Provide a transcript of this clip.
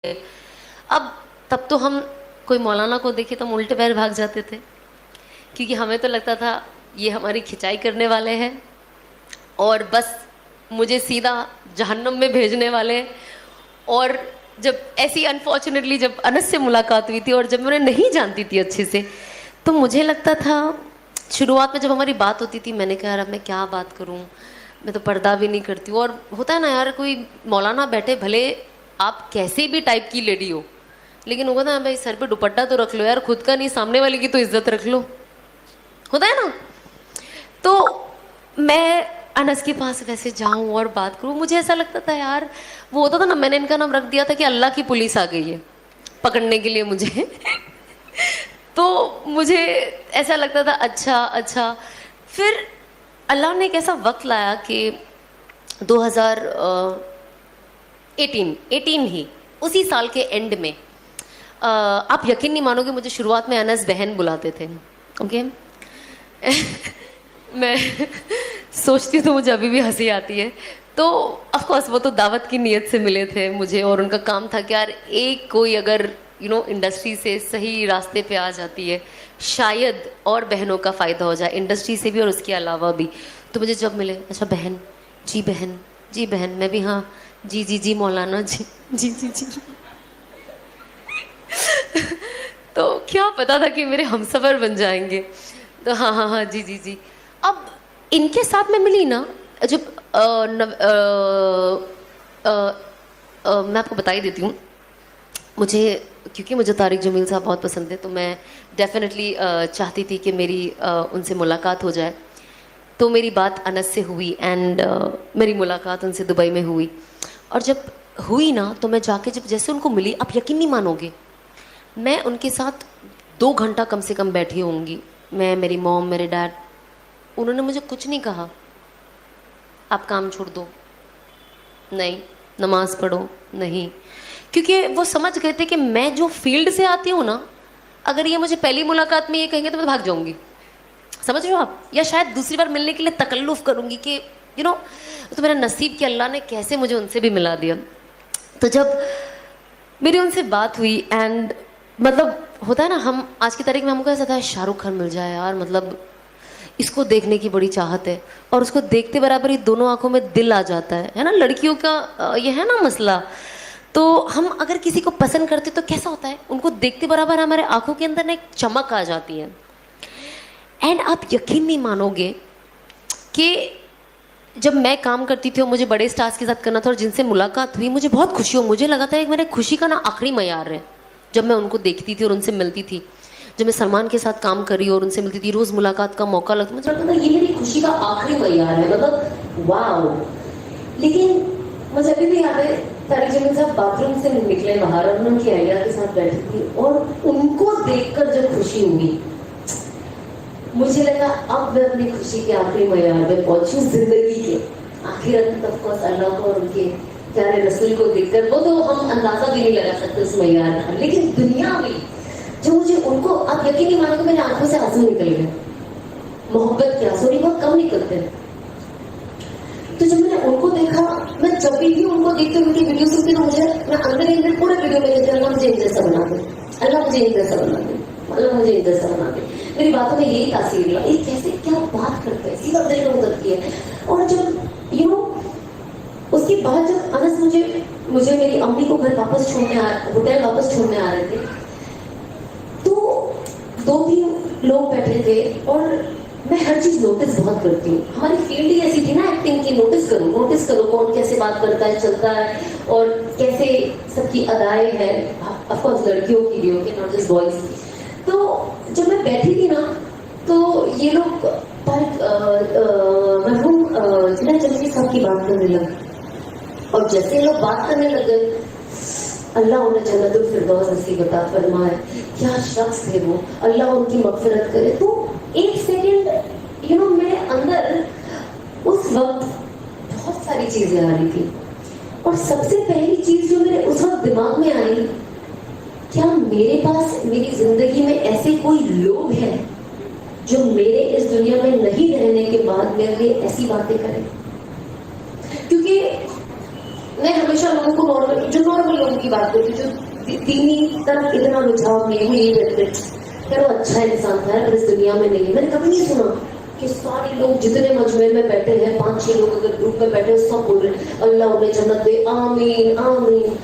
اب تب تو ہم کوئی مولانا کو دیکھے تو ہم الٹے پیر بھاگ جاتے تھے، کیونکہ ہمیں تو لگتا تھا یہ ہماری کھچائی کرنے والے ہیں اور بس مجھے سیدھا جہنم میں بھیجنے والے ہیں. اور جب ایسی انفارچونیٹلی جب انس سے ملاقات ہوئی تھی اور جب میں انہیں نہیں جانتی تھی اچھے سے، تو مجھے لگتا تھا شروعات میں جب ہماری بات ہوتی تھی، میں نے کہا یار اب میں کیا بات کروں، میں تو پردہ بھی نہیں کرتی ہوں. اور ہوتا ہے نا یار، کوئی مولانا بیٹھے بھلے آپ کیسے بھی ٹائپ کی لیڈی ہو، لیکن وہ کہتا ہے بھائی سر پہ دوپٹہ تو رکھ لو یار، خود کا نہیں سامنے والے کی تو عزت رکھ لو، ہوتا ہے نا. تو میں انس کے پاس ویسے جاؤں اور بات کروں، مجھے ایسا لگتا تھا یار، وہ ہوتا تھا نا، میں نے ان کا نام رکھ دیا تھا کہ اللہ کی پولیس آ گئی ہے پکڑنے کے لیے مجھے. تو مجھے ایسا لگتا تھا اچھا. پھر اللہ نے ایک ایسا وقت لایا کہ 2018 ہی اسی سال کے اینڈ میں، آپ یقین نہیں مانو گے، مجھے شروعات میں انس بہن بلاتے تھے. اوکے. میں سوچتی ہوں تو مجھے ابھی بھی ہنسی آتی ہے. تو آف کورس وہ تو دعوت کی نیت سے ملے تھے مجھے، اور ان کا کام تھا کہ یار ایک کوئی اگر انڈسٹری سے صحیح راستے پہ آ جاتی ہے، شاید اور بہنوں کا فائدہ ہو جائے انڈسٹری سے بھی اور اس کے علاوہ بھی. تو مجھے جب ملے، اچھا بہن، جی بہن، جی بہن، میں بھی ہاں، جی جی جی مولانا جی جی جی جی. تو کیا پتا تھا کہ میرے ہمسفر بن جائیں گے. تو ہاں ہاں ہاں جی جی جی. اب ان کے ساتھ میں ملی نا، جب میں آپ کو بتا ہی دیتی ہوں، کیونکہ مجھے طارق جمیل صاحب بہت پسند ہے، تو میں ڈیفینیٹلی چاہتی تھی کہ میری ان سے ملاقات ہو جائے. تو میری بات انس سے ہوئی اینڈ میری ملاقات ان سے دبئی میں ہوئی. اور جب ہوئی نا، تو میں جا کے جب جیسے ان کو ملی، آپ یقین نہیں مانو گے، میں ان کے ساتھ 2 گھنٹہ کم سے کم بیٹھی ہوں گی. میں، میری موم، میرے ڈیڈ. انہوں نے مجھے کچھ نہیں کہا، آپ کام چھوڑ دو نہیں، نماز پڑھو نہیں، کیونکہ وہ سمجھ گئے تھے کہ میں جو فیلڈ سے آتی ہوں نا، اگر یہ مجھے پہلی ملاقات میں یہ کہیں گے تو میں بھاگ جاؤں گی، سمجھ رہے ہو آپ، یا شاید دوسری بار ملنے کے لیے تکلف کروں گی کہ تو میرا نصیب کہ اللہ نے کیسے مجھے ان سے بھی ملا دیا. تو جب میری ان سے بات ہوئی اینڈ مطلب ہوتا ہے نا، ہم آج کی تاریخ میں ہم کو ایسا تھا شاہ رخ خان مل جائے یار، مطلب اس کو دیکھنے کی بڑی چاہت ہے، اور اس کو دیکھتے برابر ہی دونوں آنکھوں میں دل آ جاتا ہے نا، لڑکیوں کا یہ ہے نا مسئلہ. تو ہم اگر کسی کو پسند کرتے تو کیسا ہوتا ہے، ان کو دیکھتے برابر ہمارے آنکھوں کے اندر نا ایک چمک آ جاتی ہے. اینڈ آپ یقین نہیں مانو گے کہ جب میں کام کرتی تھی اور مجھے بڑے اسٹارز کے ساتھ کرنا تھا اور جن سے ملاقات ہوئی، مجھے بہت خوشی ہو، مجھے لگا تھا ایک میرے خوشی کا نا آخری معیار ہے جب میں ان کو دیکھتی تھی اور ان سے ملتی تھی. جب میں سلمان کے ساتھ کام کر رہی اور ان سے ملتی تھی، روز ملاقات کا موقع لگتا، مجھے لگتا تھا یہ میری خوشی کا آخری معیار ہے، مطلب واو. لیکن مجھے ابھی بھی یاد ہے، طارق جمیل صاحب باتھ روم سے نکلے باہر اور ان کی اہلیہ کے ساتھ بیٹھی تھی، اور ان کو دیکھ کر جب خوشی ہوئی، مجھے لگا اب میں اپنی خوشی کے آخری معیار میں پہنچوں زندگی کے. آخرت آف کورس اللہ کو اور ان کے پیارے رسول کو دیکھ کر، وہ تو ہم اندازہ بھی نہیں لگا سکتے اس معیار کا. لیکن دنیا میں جو مجھے ان کو، آپ یقین نہیں مانو کہ میری آنکھوں سے آنسو نکل گئے، محبت کے آنسو نہیں، بہت کم نکلتے ہیں. تو جب میں نے ان کو دیکھا، میں جب بھی ان کو دیکھتی ہوں، ان کی ویڈیو سنتی ہوں، مجھے میں اندر ہی اندر پورے ویڈیو میں کہتی ہوں اللہ مجھے ان جیسا بنا دے، اللہ مجھے ان جیسا بنا دے، اللہ مجھے ان جیسا بنا دے. میری باتوں میں یہی تاثیر ہوا، یہ کیسے کیا بات کرتے ہیں، سیدھا دل میں اترتی ہے. اور جب اس کے بعد جب انس مجھے میری امی کو گھر واپس چھوڑنے ہوٹل واپس چھوڑنے آ رہے تھے، تو 2-3 لوگ بیٹھے تھے، اور میں ہر چیز نوٹس بہت کرتی ہوں. ہماری فیلڈ ہی ایسی تھی نا ایکٹنگ کی، نوٹس کرو کون کیسے بات کرتا ہے، چلتا ہے، اور کیسے سب کی ادائیں ہیں، آف کورس لڑکیوں کی بھی ہوتی، ناٹ جسٹ بوائز. تو جب میں بیٹھی تھی نا، تو یہ لوگ مرحوم جنید جمیل صاحب کی بات کرنے لگے، اور جیسے لوگ بات کرنے لگے، اللہ انہیں جنت الفردوس نصیب عطا فرمائے، کیا شخص تھے وہ، اللہ ان کی مغفرت کرے. تو ایک سیکنڈ میرے اندر اس وقت بہت ساری چیزیں آ رہی تھی، اور سب سے پہلی چیز جو میرے اس وقت دماغ میں آئی، کیا میرے پاس میری زندگی میں ایسے کوئی لوگ ہیں جو میرے اس دنیا میں نہیں رہنے کے بعد میرے لیے ایسی باتیں کریں. کیونکہ میں ہمیشہ لوگوں کو نارمل جو نارمل لوگوں کی بات کرتی ہوں جو دینی طرف اتنا رجحاؤ نہیں ہوئی بیٹھتے کہ وہ اچھا انسان تھا پر اس دنیا میں نہیں ہے. میں نے کبھی نہیں سنا کہ سارے لوگ جتنے مجمع میں بیٹھے ہیں 5-6 لوگ اگر گروپ میں بیٹھے ہیں سب بول رہے ہیں اللہ انہیں جنت دے آمین آمین.